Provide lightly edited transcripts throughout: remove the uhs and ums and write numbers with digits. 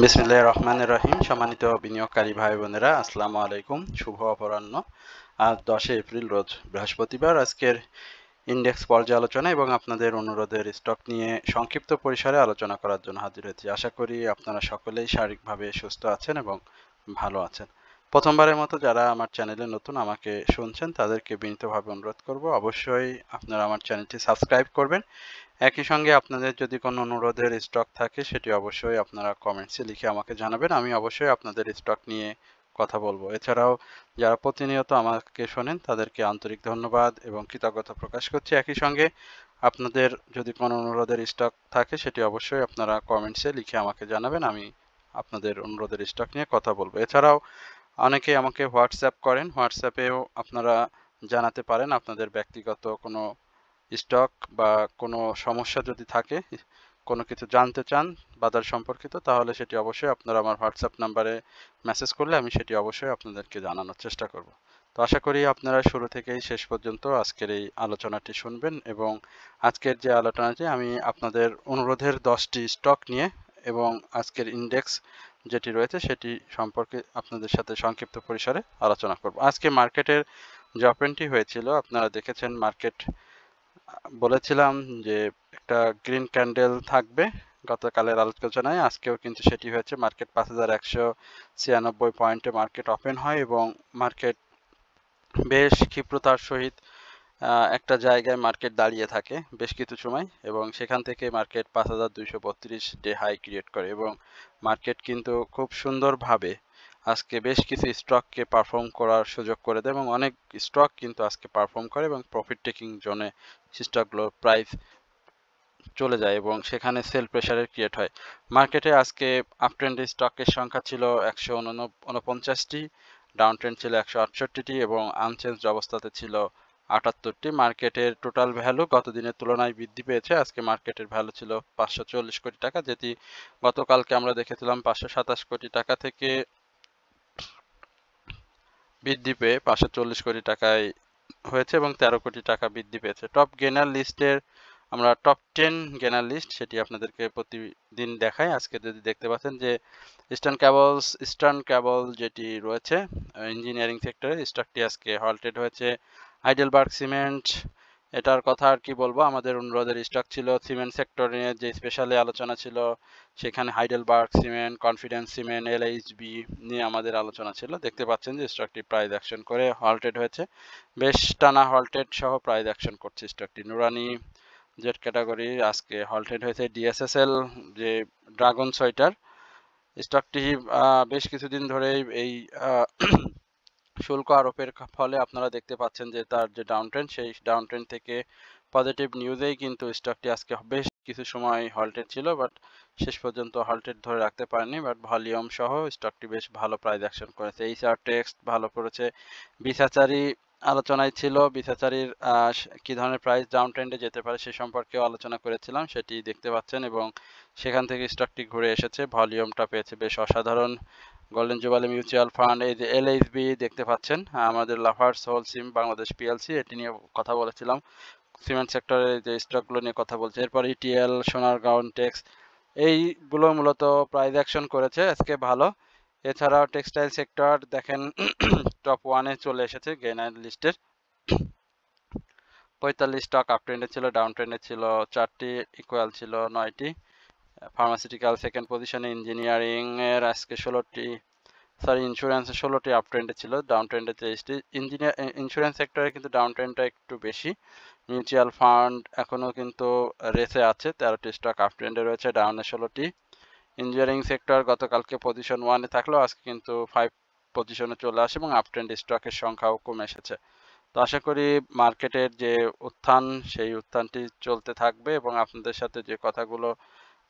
বিসমিল্লাহির রহমানির রহিম। সম্মানিত বিনিয়োগকারী ভাই বোনেরা, আসসালামু আলাইকুম। শুভ অপরাহ্ন। আজ 10 এপ্রিল রোজ বৃহস্পতিবার। আজকের ইন্ডেক্স পর্যালোচনা এবং আপনাদের অনুরোধের স্টক নিয়ে সংক্ষিপ্ত পরিসরে আলোচনা করার জন্য হাজির হয়েছি। আশা করি আপনারা সকলেই শারীরিকভাবে সুস্থ আছেন এবং ভালো আছেন। প্রথমবারের মতো যারা আমার চ্যানেলে নতুন আমাকে শুনছেন তাদেরকে বিনীতভাবে অনুরোধ করব, অবশ্যই আপনারা আমার চ্যানেলটি সাবস্ক্রাইব করবেন। একই সঙ্গে আপনাদের যদি কোনো অনুরোধের স্টক থাকে সেটি অবশ্যই আপনারা কমেন্টসে লিখে আমাকে জানাবেন। আমি অবশ্যই আপনাদের স্টক নিয়ে কথা বলবো। এছাড়াও যারা প্রতিনিয়ত আমাকে শোনেন তাদেরকে আন্তরিক ধন্যবাদ এবং কৃতজ্ঞতা প্রকাশ করছি। একই সঙ্গে আপনাদের যদি কোনো অনুরোধের স্টক থাকে সেটি অবশ্যই আপনারা কমেন্টসে লিখে আমাকে জানাবেন। আমি আপনাদের অনুরোধের স্টক নিয়ে কথা বলবো। এছাড়াও অনেকে আমাকে হোয়াটসঅ্যাপ করেন, হোয়াটসঅ্যাপেও আপনারা জানাতে পারেন আপনাদের ব্যক্তিগত কোনো স্টক বা কোনো সমস্যা যদি থাকে, কোনো কিছু জানতে চান বাজার সম্পর্কিত, তাহলে সেটি অবশ্যই আপনারা আমার হোয়াটসঅ্যাপ নাম্বারে মেসেজ করলে আমি সেটি অবশ্যই আপনাদেরকে জানানোর চেষ্টা করব। তো আশা করি আপনারা শুরু থেকেই শেষ পর্যন্ত আজকের এই আলোচনাটি শুনবেন এবং আজকের যে আলোচনাটি আমি আপনাদের অনুরোধের 10টি স্টক নিয়ে এবং আজকের ইন্ডেক্স যেটি রয়েছে সেটি সম্পর্কে আপনাদের সাথে সংক্ষিপ্ত পরিসরে আলোচনা করব। আজকে মার্কেটের যে ওপেনটি হয়েছিল আপনারা দেখেছেন, মার্কেট বলেছিলাম যে একটা গ্রিন ক্যান্ডেল থাকবে গতকালের আলোচনায়, আজকেও কিন্তু সেটি হয়েছে। মার্কেট 5196 পয়েন্টে মার্কেট ওপেন হয় এবং মার্কেট বেশ ক্ষিপ্রতার সহিত একটা জায়গায় মার্কেট দাঁড়িয়ে থাকে বেশ কিছু সময় এবং সেখান থেকে মার্কেট 5232 ডে হাই ক্রিয়েট করে এবং মার্কেট কিন্তু খুব সুন্দরভাবে আজকে বেশ কিছু স্টককে পারফর্ম করার সুযোগ করে দেয় এবং অনেক স্টক কিন্তু আজকে পারফর্ম করে এবং প্রফিট টেকিং জোনে স্টকগুলো প্রাইস চলে যায় এবং সেখানে সেল প্রেসারের ক্রিয়েট হয়। মার্কেটে আজকে আপ ট্রেন্ড স্টকের সংখ্যা ছিল 149টি, ডাউন ট্রেন্ড ছিল 168টি এবং আনচেঞ্জড অবস্থাতে ছিল 78টি। মার্কেটের টোটাল ভ্যালু গত দিনের তুলনায় বৃদ্ধি পেয়েছে। আজকে মার্কেটের ভ্যালু ছিল 540 কোটি টাকা, যেটি গতকালকে আমরা দেখেছিলাম 527 কোটি টাকা থেকে বৃদ্ধি পেয়ে 540 কোটি টাকায় হয়েছে এবং 13 কোটি টাকা বৃদ্ধি পেয়েছে। টপ গেনার লিস্টের আমরা টপ 10 গেনার লিস্ট সেটি আপনাদেরকে প্রতিদিন দেখাই। আজকে যদি দেখতে পাচ্ছেন যে ইস্টার্ন ক্যাবল যেটি রয়েছে ইঞ্জিনিয়ারিং সেক্টরে, স্টকটি আজকে হল্টেড হয়েছে। হাইডেলবার্গ সিমেন্ট, এটার কথা আর কি বলবো, আমাদের অনুরোধের স্টক ছিল। সিমেন্ট সেক্টর নিয়ে যে স্পেশালি আলোচনা ছিল সেখানে Heidelberg cement, confidence cement, LHB নিয়ে আমাদের আলোচনা ছিল। দেখতে পাচ্ছেন যে স্টকটি প্রাইস অ্যাকশন করে হল্টেড হয়েছে, বেশ টানা হল্টেড সহ প্রাইস অ্যাকশন করছে স্টকটি। নুরানি জেট ক্যাটাগরি আজকে হল্টেড হয়েছে। ডিএসএসএল যে ড্রাগন সোয়েটার স্টকটি বেশ কিছুদিন ধরেই এই শুল্ক আরোপের ফলে আপনারা দেখতে পাচ্ছেন যে তার যে ডাউন ট্রেন্ড, সেই ডাউন ট্রেন্ড থেকে পজিটিভ নিউজেই কিন্তু স্টকটি আজকে বেশ কিছু সময় হল্টেড ছিল, বাট শেষ পর্যন্ত হল্টেড ধরে রাখতে পারেনি, বাট ভলিউম সহ স্টকটি বেশ ভালো প্রাইস অ্যাকশন করেছে। এইচআর টেক্সট ভালো করেছে। বিসাচারি আলোচনায় ছিল, বিসাচারির কি ধরনের প্রাইস ডাউন ট্রেন্ডে যেতে পারে সে সম্পর্কেও আলোচনা করেছিলাম, সেটি দেখতে পাচ্ছেন এবং সেখান থেকে স্টকটি ঘুরে এসেছে, ভলিউমটা পেয়েছে বেশ অসাধারণ। গোল্ডেন জুবালি মিউচুয়াল ফান্ড, এই যে এলএইচবি দেখতে পাচ্ছেন, আমাদের লাফার্স হোল সিম বাংলাদেশ পিএলসি, এটি নিয়ে কথা বলেছিলাম। সিমেন্ট সেক্টরে যে স্টকগুলো নিয়ে কথা বলছে। এরপর ইটিএল, সোনারগাঁও টেক্স, এইগুলো মূলত প্রাইস অ্যাকশন করেছে আজকে ভালো। এছাড়াও টেক্সটাইল সেক্টর দেখেন টপ 1-এ চলে এসেছে গেইনার লিস্টের। 45 স্টক আপ ট্রেন্ডে ছিল, ডাউন ট্রেন্ডে ছিল 4টি, ইকুয়াল ছিল 9টি। ফার্মাসিউটিক্যাল সেকেন্ড পজিশনে, ইঞ্জিনিয়ারিং এর আজকে 16টি, ইন্স্যুরেন্সে 16টি আপ ট্রেন্ডে ছিল, ডাউন ট্রেন্ডে 23টি। ইন্স্যুরেন্স সেক্টরে কিন্তু ডাউন ট্রেন্ডটা একটু বেশি। মিউচুয়াল ফান্ড এখনো কিন্তু রেসে আছে, 13টি স্টক আপ ট্রেন্ডে রয়েছে, ডাউনে 16টি। ইঞ্জিনিয়ারিং সেক্টর গতকালকে পজিশন 1-এ থাকলেও আজকে কিন্তু 5 পজিশনে চলে আসে এবং আপ ট্রেন্ড স্টকের সংখ্যাও কমে এসেছে। তো আশা করি মার্কেটের যে উত্থান সেই উত্থানটি চলতে থাকবে এবং আপনাদের সাথে যে কথাগুলো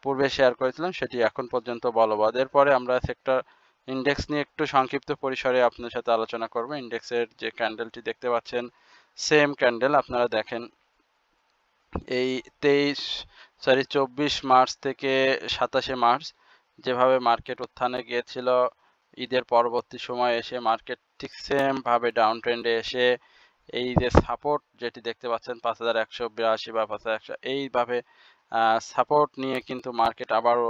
পূর্বে শেয়ার করেছিলাম সেটি এখন পর্যন্ত বলবৎ। এরপরে আমরা সেক্টর ইন্ডেক্স নিয়ে একটু সংক্ষিপ্ত পরিসরে আপনাদের সাথে আলোচনা করব। ইন্ডেক্সের যে ক্যান্ডেলটি দেখতে পাচ্ছেন সেম ক্যান্ডেল আপনারা দেখেন, এই 24 মার্চ থেকে 27শে মার্চ যেভাবে মার্কেট উত্থানে গিয়েছিল, ঈদের পরবর্তী সময় এসে মার্কেট ঠিক সেম ভাবে ডাউন ট্রেন্ডে এসে এই যে সাপোর্ট যেটি দেখতে পাচ্ছেন 5182 বা 5100, এইভাবে সাপোর্ট নিয়ে কিন্তু মার্কেট আবারও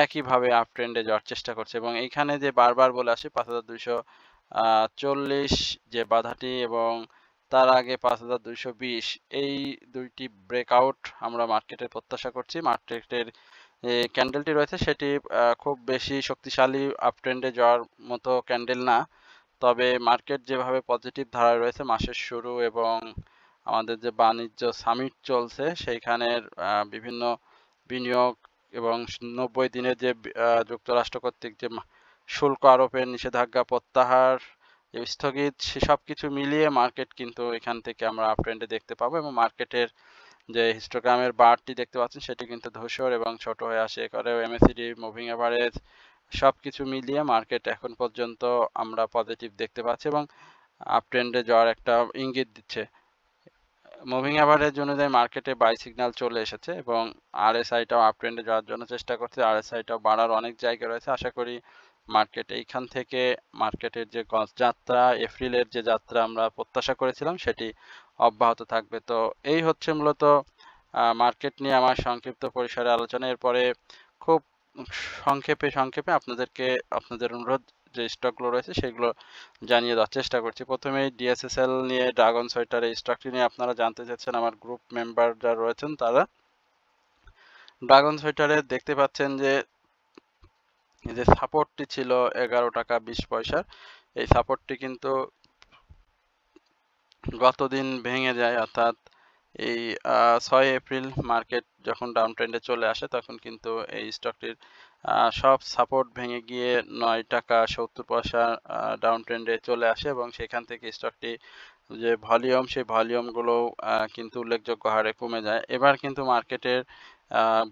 একইভাবে আপ ট্রেন্ডে যাওয়ার চেষ্টা করছে এবং এইখানে যে বারবার বলে আসি 5240 যে বাধাটি এবং তার আগে 5220 এই দুইটি ব্রেকআউট আমরা মার্কেটে প্রত্যাশা করছি। মার্কেটের যে ক্যান্ডেলটি রয়েছে সেটি খুব বেশি শক্তিশালী আপ ট্রেন্ডে যাওয়ার মতো ক্যান্ডেল না, তবে মার্কেট যেভাবে পজিটিভ ধারায় রয়েছে মাসের শুরু এবং আমাদের যে বাণিজ্য সামিট চলছে সেইখানের বিভিন্ন বিনিয়োগ এবং 90 দিনের যে যুক্তরাষ্ট্র কর্তৃক যে শুল্ক আরোপের নিষেধাজ্ঞা প্রত্যাহার স্থগিত সেসব কিছু মিলিয়ে মার্কেট কিন্তু এখান থেকে আমরা আপ ট্রেন্ডে দেখতে পাবো এবং মার্কেটের যে হিস্টোগ্রামের বারটি দেখতে পাচ্ছেন সেটি কিন্তু ধূসর এবং ছোট হয়ে আসে করে এমএসিডি মুভিং এভারেজ সবকিছু মিলিয়ে মার্কেট এখন পর্যন্ত আমরা পজিটিভ দেখতে পাচ্ছি এবং আপ ট্রেন্ডে যাওয়ার একটা ইঙ্গিত দিচ্ছে। মুভিং এভারেজ অনুযায়ী মার্কেটে বাই সিগন্যাল চলে এসেছে এবং আরএসআইটাও আপ ট্রেন্ডে যাওয়ার জন্য চেষ্টা করছে। আরএসআইটাও বাড়ার অনেক জায়গা রয়েছে। আশা করি মার্কেট এইখান থেকে মার্কেটের যে যাত্রা এপ্রিলের যে যাত্রা আমরা প্রত্যাশা করেছিলাম সেটি অব্যাহত থাকবে। তো এই হচ্ছে মূলত মার্কেট নিয়ে আমার সংক্ষিপ্ত পরিসরে আলোচনা। এরপরে খুব সংক্ষেপে আপনাদের অনুরোধ যে স্টকগুলো রয়েছে সেগুলো জানিয়ে দেওয়ার চেষ্টা করছি। প্রথমেই ডিএসএসএল নিয়ে ড্রাগন সোয়েটার এই স্টকটি নিয়ে আপনারা জানতে চাচ্ছেন আমার গ্রুপ মেম্বার যারা রয়েছেন তারা। ড্রাগন সোয়েটারে দেখতে পাচ্ছেন যে সাপোর্টটি ছিল 11 টাকা 20 পয়সার, এই সাপোর্টটি কিন্তু গতদিন ভেঙে যায়, অর্থাৎ এই 6 এপ্রিল মার্কেট যখন ডাউন ট্রেন্ডে চলে আসে তখন কিন্তু এই স্টকটির সব সাপোর্ট ভেঙে গিয়ে 9 টাকা 70 পয়সা ডাউন ট্রেন্ডে চলে আসে এবং সেখান থেকে স্টকটি যে ভলিউম সেই ভলিউমগুলো কিন্তু উল্লেখযোগ্য হারে কমে যায়। এবার কিন্তু মার্কেটের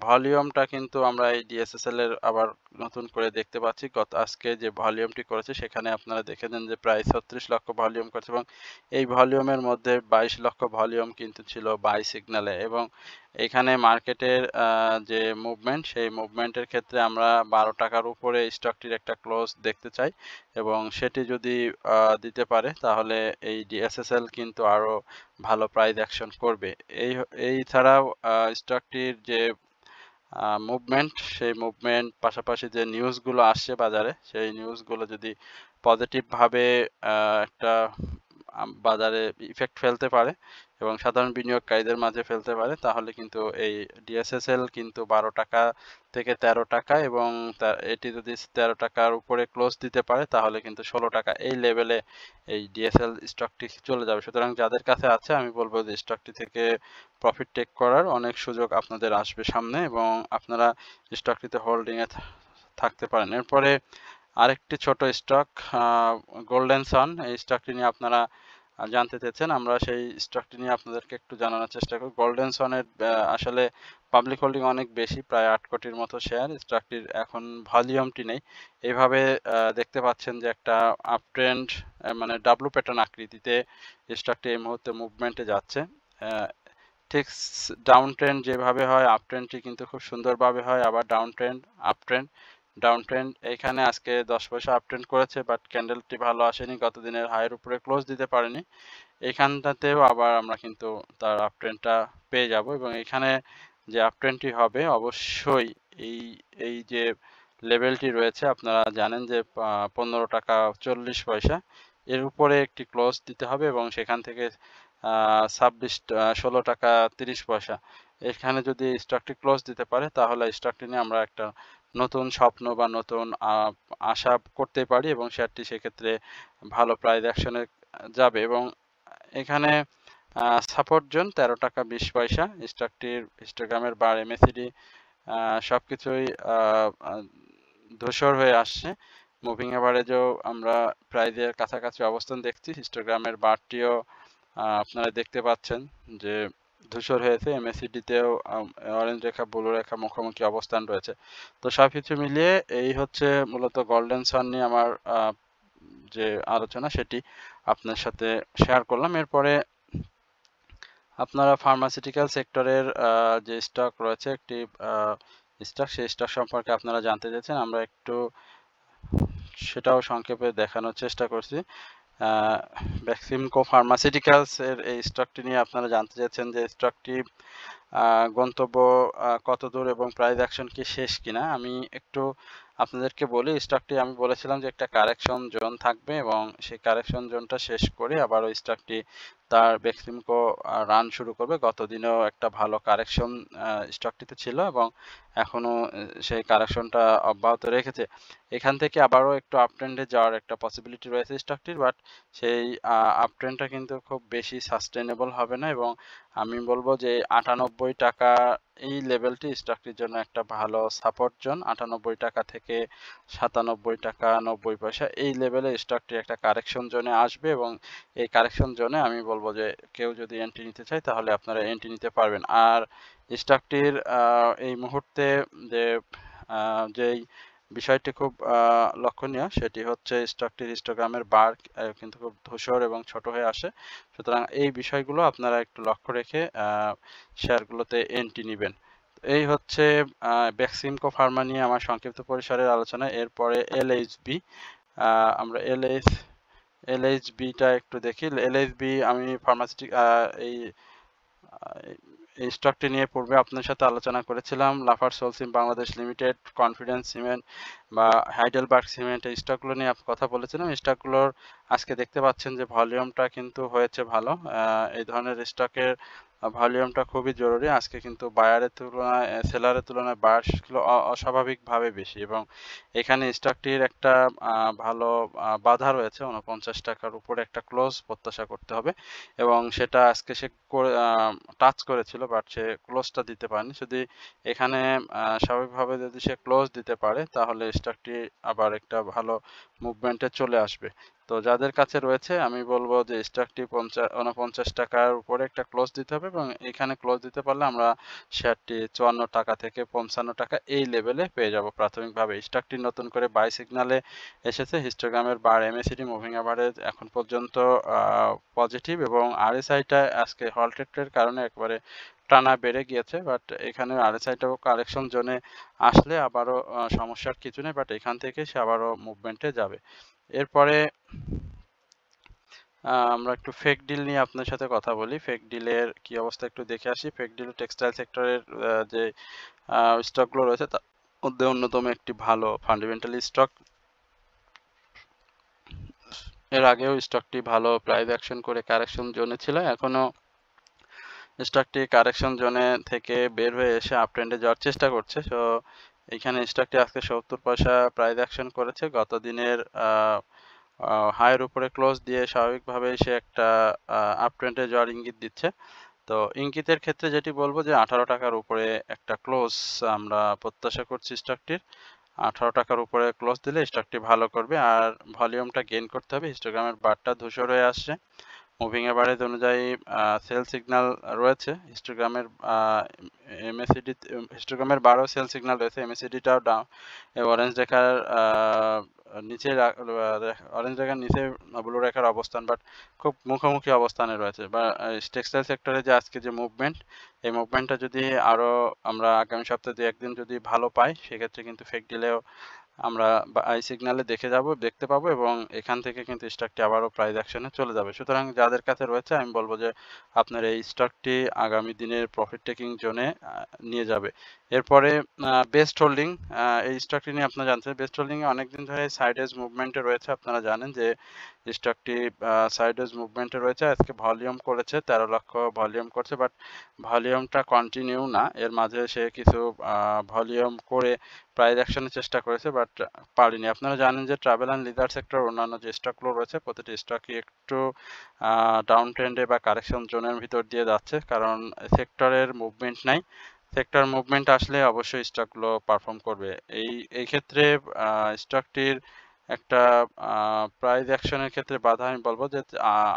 ভলিউমটা কিন্তু আমরা এই ডিএসএসএল এর আবার নতুন করে দেখতে পাচ্ছি। আজকে যে ভলিউমটি করেছে সেখানে আপনারা দেখে নেন যে প্রায় 36 লক্ষ ভলিউম করেছে এবং এই ভলিউমের মধ্যে 22 লক্ষ ভলিউম কিন্তু ছিল বাই সিগন্যালে এবং এখানে মার্কেটের যে মুভমেন্ট সেই মুভমেন্টের ক্ষেত্রে আমরা 12 টাকার উপরে স্টকটির একটা ক্লোজ দেখতে চাই এবং সেটি যদি দিতে পারে তাহলে এই ডিএসএসএল কিন্তু আরো ভালো প্রাইস অ্যাকশন করবে। এই ছাড়াও স্টকটির যে মুভমেন্ট সেই মুভমেন্ট পাশাপাশি যে নিউজগুলো আসছে বাজারে সেই নিউজগুলো যদি পজিটিভভাবে একটা বাজারে ইফেক্ট ফেলতে পারে এবং সাধারণ বিনিয়োগকারীদের মাঝে ফেলতে পারে তাহলে কিন্তু এই ডিএসএসএল কিন্তু 12 টাকা থেকে 13 টাকা এবং এটি যদি 13 টাকার উপরে ক্লোজ দিতে পারে তাহলে কিন্তু 16 টাকা এই লেভেলে এই ডিএসএল স্টকটি চলে যাবে। সুতরাং যাদের কাছে আছে আমি বলবো যে স্টকটি থেকে প্রফিট টেক করার অনেক সুযোগ আপনাদের আসবে সামনে এবং আপনারা স্টকটিতে হোল্ডিংয়ে থাকতে পারেন। এরপরে আরেকটি ছোট স্টক গোল্ডেন সান, এই স্টকটি নিয়ে আপনারা জানতে চেয়েছেন, আমরা সেই স্টকটি নিয়ে আপনাদেরকে একটু জানানোর চেষ্টা করি। গোল্ডেন সানের আসলে পাবলিক হোল্ডিং অনেক বেশি, প্রায় 8 কোটির মতো শেয়ার। স্টকটির এখন ভলিউমটি নেই। এইভাবে দেখতে পাচ্ছেন যে একটা আপ ট্রেন্ড মানে ডাব্লু প্যাটার্ন আকৃতিতে স্টকটি এই মুহূর্তে মুভমেন্টে যাচ্ছে। ঠিক ডাউন ট্রেন্ড যেভাবে হয় আপ ট্রেন্ডটি কিন্তু খুব সুন্দরভাবে হয়, আবার down trend up trend down trend. এইখানে আজকে 10 পয়সা আপ ট্রেন্ড করেছে বাট ক্যান্ডেলটি ভালো আসেনি, গত দিনের হাইয়ের উপরে ক্লোজ দিতে পারেনি। এইখানটাতেও আবার আমরা কিন্তু তার আপ ট্রেন্ডটা পেয়ে যাব এবং এখানে যে আপ ট্রেন্ডটি হবে অবশ্যই এই এই যে লেভেলটি রয়েছে আপনারা জানেন যে 15 টাকা 40 পয়সা এর উপরে একটি ক্লোজ দিতে হবে এবং সেখান থেকে 16 টাকা 30 পয়সা এখানে যদি স্টকটি ক্লোজ দিতে পারে তাহলে স্টকটি নিয়ে আমরা একটা নতুন স্বপ্ন বা নতুন আশা করতে পারি এবং শেয়ারটি সেক্ষেত্রে ভালো প্রাইস অ্যাকশনে যাবে এবং এখানে সাপোর্ট জোন 13 টাকা 20 পয়সা। স্টকটির হিস্টোগ্রামের বার এমএসিডি সবকিছুই ধূসর হয়ে আসছে। মুভিং এভারেজেও আমরা প্রাইজের কাছাকাছি অবস্থান দেখছি। হিস্টোগ্রামের বারটিও আপনারা দেখতে পাচ্ছেন যে ধূসর হয়েছে। এমএসিডিতেও অরেঞ্জ রেখা ব্লু রেখা মুখোমুখি অবস্থান রয়েছে। তো সবকিছু মিলিয়ে এই হচ্ছে মূলত গোল্ডেন সান নিয়ে আমার যে আলোচনা সেটি আপনার সাথে শেয়ার করলাম। এরপরে আপনারা ফার্মাসিউটিক্যাল সেক্টরের যে স্টক রয়েছে একটি স্টক, সেই স্টক সম্পর্কে আপনারা জানতে চাইছেন, আমরা একটু সেটাও সংক্ষেপে দেখানোর চেষ্টা করছি। বেক্সিমকো ফার্মাসিউটিক্যালস এর এই স্টকটি নিয়ে আপনারা জানতে চাইছেন যে স্টকটি গন্তব্য কত দূর এবং প্রাইস অ্যাকশন কি শেষ কিনা আমি একটু আপনাদেরকে বলি। স্টকটি আমি বলেছিলাম যে একটা কারেকশন জোন থাকবে এবং সেই কারেকশন জোনটা শেষ করে আবার ওই স্টকটি তার বেক্সিমকো রান শুরু করবে। গত দিনেও একটা ভালো কারেকশন স্টকটিতে ছিল এবং এখনো সেই কারেকশনটা অব্যাহত রেখেছে। এখান থেকে আবারও একটু আপট্রেন্ডে যাওয়ার একটা পসিবিলিটি রয়েছে স্টকটির, বাট সেই আপট্রেন্ডটা কিন্তু খুব বেশি সাস্টেনেবল হবে না এবং আমি বলবো যে 98 টাকা এই লেভেলটি স্টকটির জন্য একটা ভালো সাপোর্ট জোন। 98 টাকা থেকে 97 টাকা 90 পয়সা এই লেভেলে স্টকটি একটা কারেকশন জোনে আসবে এবং এই কারেকশন জোনে আমি বলবো যে কেউ যদি এন্ট্রি নিতে চায় তাহলে আপনারা এন্ট্রি নিতে পারবেন। আর স্টকটির এই মুহূর্তে যে যেই বিষয়টি খুব লক্ষণীয় সেটি হচ্ছে স্টকটির হিস্টোগ্রামের বার কিন্তু খুব ধূসর এবং ছোট হয়ে আসে। সুতরাং এই বিষয়গুলো আপনারা একটু লক্ষ্য রেখে শেয়ারগুলোতে এন্ট্রি নেবেন। এই হচ্ছে বেক্সিমকো ফার্মা নিয়ে আমার সংক্ষিপ্ত পরিসরের আলোচনা। এরপরে এলএইচবি, আমরা এলএইচবিটা একটু দেখি। এলএইচবি আমি এই এই স্টকটি নিয়ে পূর্বে আপনার সাথে আলোচনা করেছিলাম। Lafarge Holcim Bangladesh limited, confidence cement বা হাইডেলবার্গ সিমেন্ট এই স্টকগুলো নিয়ে কথা বলেছিলাম। স্টকগুলোর আজকে দেখতে পাচ্ছেন যে ভলিউমটা কিন্তু হয়েছে ভালো। এই ধরনের স্টকের ভলিউমটা খুবই জরুরি। আজকে কিন্তু বায়ারের তুলনায় সেলারের তুলনায় বায়ার্সগুলো অস্বাভাবিকভাবে বেশি এবং এখানে স্টকটির একটা ভালো বাধা রয়েছে। 49 টাকার উপরে একটা ক্লোজ প্রত্যাশা করতে হবে এবং সেটা আজকে সে টাচ করেছিল, বাট সে ক্লোজটা দিতে পারেনি। যদি এখানে স্বাভাবিকভাবে যদি সে ক্লোজ দিতে পারে তাহলে স্টকটি আবার একটা ভালো মুভমেন্টে চলে আসবে। তো যাদের কাছে রয়েছে আমি বলবো যে স্টকটি 49 টাকার উপরে একটা ক্লোজ দিতে হবে এবং এখানে ক্লোজ দিতে পারলে আমরা শেয়ারটি 54 টাকা থেকে 55 টাকা এই লেভেলে পেয়ে যাব প্রাথমিকভাবে। স্টকটি নতুন করে বাই সিগনালে এসেছে। হিস্টোগ্রামের বার এমএসিডি মুভিং অ্যাভারেজ এখন পর্যন্ত পজিটিভ এবং আরএসআইটা আজকে হল্টেডের কারণে একবারে টানা বেড়ে গিয়েছে, বাট এখানে আরএসআইটাও কারেকশন জোনে আসলে আবারও সমস্যার কিছু নেই, বাট এখান থেকে সে আবারও মুভমেন্টে যাবে। এরপরে আমরা একটু ফেক ডিল নিয়ে আপনার সাথে কথা বলি। ফেক ডিলের কি অবস্থা একটু দেখে আসি। ফেক ডিল টেক্সটাইল সেক্টরের যে স্টকগুলো রয়েছে তার মধ্যে অন্যতম একটি ভালো ফান্ডামেন্টাল স্টক। এর আগেও স্টকটি ভালো প্রাইস অ্যাকশন করে কারেকশন জোনে ছিল, এখনো স্টকটি কারেকশন জোনে থেকে বের হয়ে এসে আপ ট্রেন্ডে যাওয়ার চেষ্টা করছে। সো এখানে স্টকটি আজকে 70 পয়সা প্রাইস অ্যাকশন করেছে। গত দিনের হাইয়ের উপরে ক্লোজ দিয়ে স্বাভাবিকভাবেই সে একটা আপ ট্রেন্ডে যাওয়ার ইঙ্গিত দিচ্ছে। তো ইঙ্গিতের ক্ষেত্রে যেটি বলবো যে 18 টাকার উপরে একটা ক্লোজ আমরা প্রত্যাশা করছি স্টকটির। 18 টাকার উপরে ক্লোজ দিলে স্টকটি ভালো করবে আর ভলিউমটা গেইন করতে হবে। হিস্টোগ্রামের বারটা ধূসর হয়ে আসছে। মুভিং এভারেজ অনুযায়ী সেল সিগন্যাল রয়েছে। হিস্টোগ্রামের এমএসিডি হিস্টোগ্রামের বারও সেল সিগন্যাল রয়েছে। এমএসিডিটাও ডাউন। অরেঞ্জ রেখার নিচে অরেঞ্জ রেখার নিচে ব্লু রেখার অবস্থান, বাট খুব মুখোমুখি অবস্থানে রয়েছে। বা টেক্সটাইল সেক্টরে যে আজকে যে মুভমেন্ট, এই মুভমেন্টটা যদি আরও আমরা আগামী সপ্তাহে 2-1 দিন যদি ভালো পাই সেক্ষেত্রে কিন্তু ফেক ডিলেও আমরা আই সিগনালে দেখতে পাবো এবং এখান থেকে কিন্তু স্টকটি আবারও প্রাইস অ্যাকশনে চলে যাবে। সুতরাং যাদের কাছে রয়েছে আমি বলবো যে আপনার এই স্টকটি আগামী দিনের প্রফিট টেকিং জোনে নিয়ে যাবে। এরপরে বেস্ট হোল্ডিং, এই স্টকটি নিয়ে আপনারা জানছেন। বেস্ট হোল্ডিং এ অনেকদিন ধরে সাইডওয়েজ মুভমেন্টে রয়েছে। আপনারা জানেন যে স্টকটি সাইডওয়েজ মুভমেন্টে রয়েছে। আজকে ভলিউম করেছে 13 লক্ষ ভলিউম করছে, বাট ভলিউমটা কন্টিনিউ না। এর মাঝে সে কিছু ভলিউম করে প্রাইস অ্যাকশনের চেষ্টা করেছে, বাট পারেনি। আপনারা জানেন যে ট্রাভেল অ্যান্ড লিজার সেক্টর অন্যান্য যে স্টকগুলো রয়েছে প্রতিটি স্টকই একটু ডাউন ট্রেন্ডে বা কারেকশন জোনের ভিতর দিয়ে যাচ্ছে, কারণ সেক্টরের মুভমেন্ট নাই। সেক্টর মুভমেন্ট আসলে অবশ্যই স্টকগুলো পারফর্ম করবে। এই ক্ষেত্রে স্টকটির একটা প্রাইস অ্যাকশনের ক্ষেত্রে বাধা আমি বলবো যে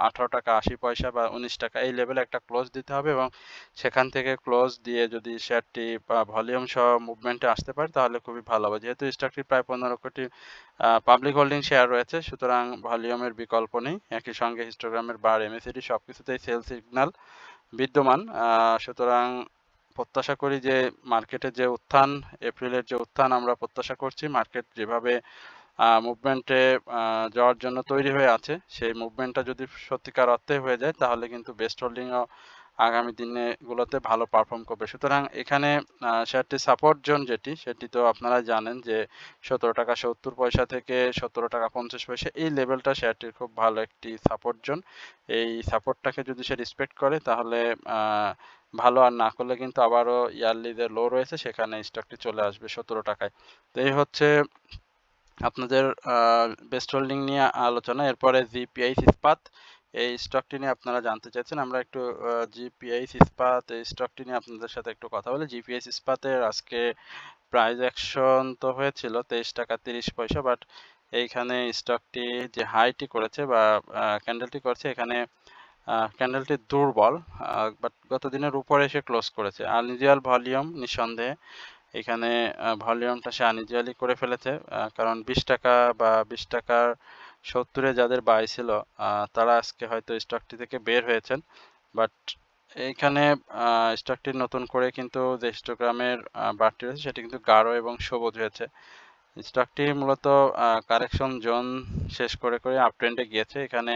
18 টাকা 80 পয়সা বা 19 টাকা এই লেভেলে একটা ক্লোজ দিতে হবে এবং সেখান থেকে ক্লোজ দিয়ে যদি শেয়ারটি ভলিউম সহ মুভমেন্টে আসতে পারে তাহলে খুবই ভালো হবে। যেহেতু স্টকটির প্রায় 15 কোটি পাবলিক হোল্ডিং শেয়ার রয়েছে, সুতরাং ভলিউমের বিকল্প নেই। একই সঙ্গে হিস্টোগ্রামের বার এমএসিডি সবকিছুতেই সেল সিগন্যাল বিদ্যমান। সুতরাং প্রত্যাশা করি যে মার্কেটের যে উত্থান, এপ্রিলের যে উত্থান আমরা প্রত্যাশা করছি, মার্কেট যেভাবে মুভমেন্টে যাওয়ার জন্য তৈরি হয়ে আছে সেই মুভমেন্টটা যদি সত্যিকার অর্থে হয়ে যায় তাহলে কিন্তু বেস্ট হোল্ডিংও আগামী দিনগুলোতে ভালো পারফর্ম করবে। সুতরাং এখানে শেয়ারটি সাপোর্ট জোন যেটি, সেটি তো আপনারা জানেন যে 17 টাকা 70 পয়সা থেকে 17 টাকা 50 পয়সা, এই লেভেলটা শেয়ারটির খুব ভালো একটি সাপোর্ট জোন। এই সাপোর্টটাকে যদি সে রেসপেক্ট করে তাহলে ভালো, আর না করলে কিন্তু আবারও ইয়ারলি যে লো রয়েছে সেখানে স্টকটি চলে আসবে 17 টাকায়। তো এই হচ্ছে আপনাদের বেস্ট হোল্ডিং নিয়ে আলোচনা। এরপরে জিপিআইস ইস্পাত, এই স্টকটি নিয়ে আপনারা জানতে চাইছেন। আমরা একটু জিপিআইস ইস্পাত এই স্টকটি নিয়ে আপনাদের সাথে একটু কথা বলি। জিপিআইস ইস্পাতের আজকে প্রাইস অ্যাকশন তো হয়েছিল 23 টাকা 30 পয়সা, বাট এইখানে স্টকটি যে হাইটি করেছে বা ক্যান্ডেলটি করেছে, এখানে ক্যান্ডেলটি দুর্বল, বাট গত দিনের উপরে এসে ক্লোজ করেছে। আনইউজুয়াল ভলিউম নিঃসন্দেহে, এখানে ভলিউমটা সে আনইউজুয়ালি করে ফেলেছে, কারণ 20 টাকা বা 20 টাকার 70-এ যাদের বাই ছিল তারা আজকে হয়তো স্টকটি থেকে বের হয়েছেন। বাট এইখানে স্টকটি নতুন করে কিন্তু যে হিস্টোগ্রামের বারটি রয়েছে সেটি কিন্তু গাঢ় এবং সবুজ হয়েছে। স্টকটি মূলত কারেকশন জোন শেষ করে আপ ট্রেন্ডে গিয়েছে। এখানে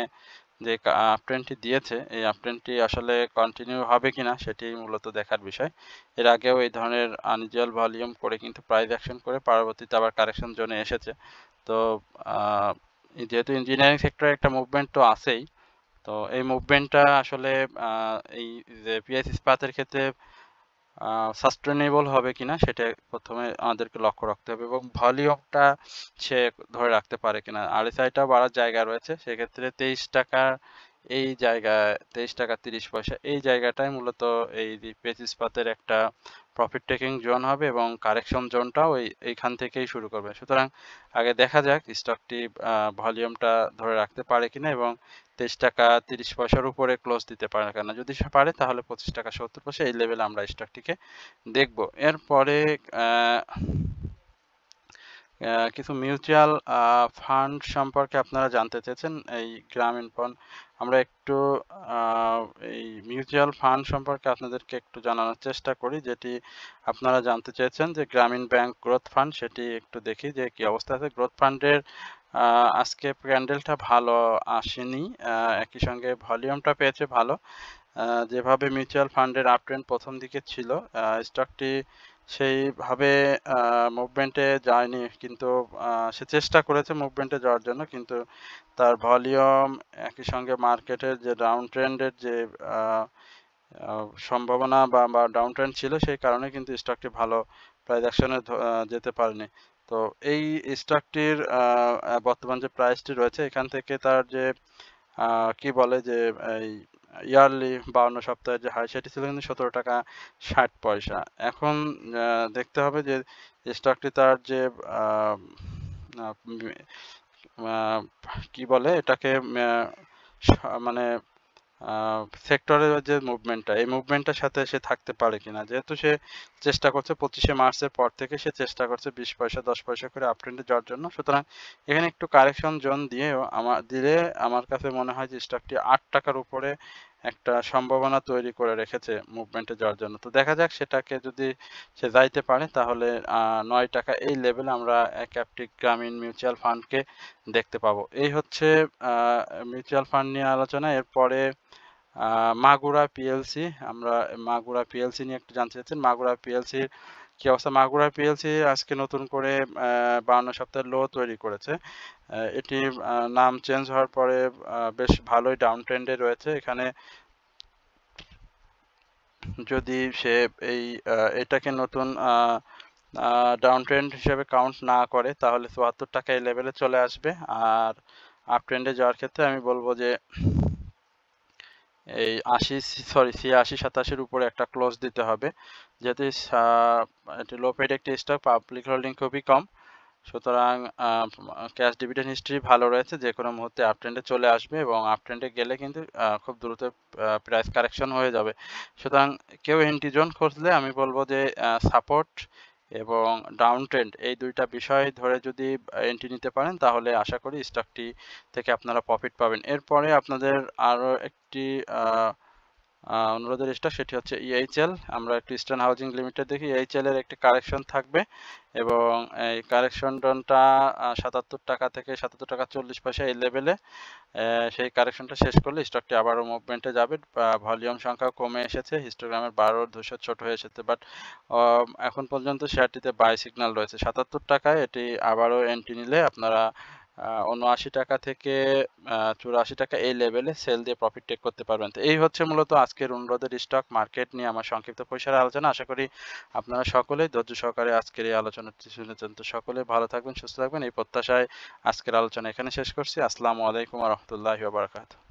যে আপ ট্রেন্ডটি দিয়েছে, এই আপ ট্রেন্ডটি আসলে কন্টিনিউ হবে কিনা সেটি মূলত দেখার বিষয়। এর আগেও এই ধরনের আনইউজুয়াল ভলিউম করে কিন্তু প্রাইস অ্যাকশন করে পরবর্তীতে আবার কারেকশন জোনে এসেছে। তো যেহেতু ইঞ্জিনিয়ারিং সেক্টরে একটা মুভমেন্ট তো আছেই, তো এই মুভমেন্টটা আসলে এই যে পিএস ইস্পাতের ক্ষেত্রে সাস্টেনেবল হবে কিনা সেটা প্রথমে আমাদেরকে লক্ষ্য রাখতে হবে, এবং ভলিউমটা সে ধরে রাখতে পারে কিনা। আরএসআইটা বাড়ার জায়গা রয়েছে, সেক্ষেত্রে 23 টাকার এই জায়গায় 23 টাকা 30 পয়সা, এই জায়গাটাই মূলত এই পেজ ইস্পাতের একটা প্রফিট টেকিং জোন হবে, এবং কারেকশন জোনটাও এইখান থেকেই শুরু করবে। সুতরাং আগে দেখা যাক স্টকটি ভলিউমটা ধরে রাখতে পারে কিনা এবং 23 টাকা 30 পয়সার উপরে ক্লোজ দিতে পারে কিনা। যদি সে পারে তাহলে 25 টাকা 70 পয়সা, এই লেভেলে আমরা স্টকটিকে দেখব। এরপরে কিছু মিউচুয়াল ফান্ড সম্পর্কে আপনারা জানতে চেয়েছেন, এই গ্রামীণ ফোন। আমরা একটু এই মিউচুয়াল ফান্ড সম্পর্কে আপনাদেরকে একটু জানানোর চেষ্টা করি, যেটি আপনারা জানতে চেয়েছেন যে গ্রামীণ ব্যাংক গ্রোথ ফান্ড, সেটি একটু দেখি যে কি অবস্থা আছে। গ্রোথ ফান্ডের আজকে ক্যান্ডেলটা ভালো আসেনি, একই সঙ্গে ভলিউমটা পেয়েছে ভালো। যেভাবে মিউচুয়াল ফান্ডের আপ ট্রেন্ড প্রথম দিকে ছিল, স্টকটি সেইভাবে মুভমেন্টে যায়নি, কিন্তু সে চেষ্টা করেছে মুভমেন্টে যাওয়ার জন্য, কিন্তু তার ভলিউম একই সঙ্গে মার্কেটের যে ডাউন ট্রেন্ডের যে সম্ভাবনা বা ডাউন ট্রেন্ড ছিল, সেই কারণে কিন্তু স্টকটি ভালো প্রাইস অ্যাকশনে যেতে পারেনি। তো এই স্টকটির বর্তমান যে প্রাইসটি রয়েছে, এখান থেকে তার যে কি বলে যে এই ইয়ারলি 52 সপ্তাহের যে হাই, সেটি ছিল কিন্তু 17 টাকা 60 পয়সা। এখন দেখতে হবে যে স্টকটি তার যে কি বলে এটাকে মানে সেক্টরের যে মুভমেন্টটা, এই মুভমেন্টের সাথে সে থাকতে পারে কিনা। যেহেতু সে চেষ্টা করছে 25শে মার্চের পর থেকে সে চেষ্টা করছে 20 পয়সা 10 পয়সা করে আপ ট্রেন্ডে যাওয়ার জন্য। সুতরাং এখানে একটু কারেকশন জোন দিয়েও আমার কাছে মনে হয় যে স্টকটি 8 টাকার উপরে একটা সম্ভাবনা তৈরি করে রেখেছে মুভমেন্টে যাওয়ার জন্য। তো দেখা যাক সেটাকে যদি সে যাইতে পারে তাহলে 9 টাকা এই লেভেলে আমরা একটি গ্রামীণ মিউচুয়াল ফান্ডকে দেখতে পাবো। এই হচ্ছে মিউচুয়াল ফান্ড নিয়ে আলোচনা। এরপরে মাগুরা পিএলসি, আমরা মাগুরা পিএলসি নিয়ে একটু জানতে চাচ্ছেন। মাগুরা পিএলসির কি অবস্থা? মাগুরা পিএলসি আজকে নতুন করে 52 সপ্তাহের লো তৈরি করেছে। এটি নাম চেঞ্জ হওয়ার পরে বেশ ভালোই ডাউন ট্রেন্ডে রয়েছে। এখানে যদি সে এটাকে নতুন ডাউন ট্রেন্ড হিসেবে কাউন্ট না করে তাহলে 74 টাকা এই লেভেলে চলে আসবে। আর আপ ট্রেন্ডে যাওয়ার ক্ষেত্রে আমি বলবো যে এই 86-87-এর উপরে একটা ক্লোজ দিতে হবে, যেহেতু এটি লো পেড একটি স্টক, পাবলিক হোল্ডিং খুবই কম। সুতরাং ক্যাশ ডিভিডেন্ড হিস্ট্রি ভালো রয়েছে, যে কোনো মুহূর্তে আপ ট্রেন্ডে চলে আসবে, এবং আপ ট্রেন্ডে গেলে কিন্তু খুব দ্রুত প্রাইস কারেকশন হয়ে যাবে। সুতরাং কেউ এন্ট্রি জোন খুঁজলে আমি বলবো যে সাপোর্ট এবং ডাউন ট্রেন্ড এই দুইটা বিষয় ধরে যদি এন্ট্রি নিতে পারেন তাহলে আশা করি স্টকটি থেকে আপনারা প্রফিট পাবেন। এরপরে আপনাদের আরও একটি অনুরোধের স্টক সেটি হচ্ছে ইএইচএল। আমরা একটু ইস্টার্ন হাউজিং লিমিটেড দেখি। ইএইচএল এর একটি কারেকশন থাকবে এবং এই কারেকশনটা ৭৭ টাকা থেকে ৭৭ টাকা ৪০ পয়সা এই লেভেলে সেই কারেকশনটা শেষ করলে স্টকটি আবারও মুভমেন্টে যাবে। ভলিউম সংখ্যা কমে এসেছে, হিস্টোগ্রামের 12 ধূসর ছোট হয়ে এসেছে, বাট এখন পর্যন্ত শেয়ারটিতে বাই সিগন্যাল রয়েছে। ৭৭ টাকায় এটি আবারও এন্ট্রি নিলে আপনারা ৭৯ টাকা থেকে ৮৪ টাকা এই লেভেলে সেল দিয়ে প্রফিট টেক করতে পারবেন। তো এই হচ্ছে মূলত আজকের অনুরোধের স্টক মার্কেট নিয়ে আমার সংক্ষিপ্ত পরিসরের আলোচনা। আশা করি আপনারা সকলেই ধৈর্য সহকারে আজকের এই আলোচনাটি শুনেছেন। তো সকলে ভালো থাকবেন, সুস্থ থাকবেন এই প্রত্যাশায় আজকের আলোচনা এখানে শেষ করছি। আসসালামু আলাইকুম ওয়া রাহমাতুল্লাহি ওয়া বারাকাতুহু।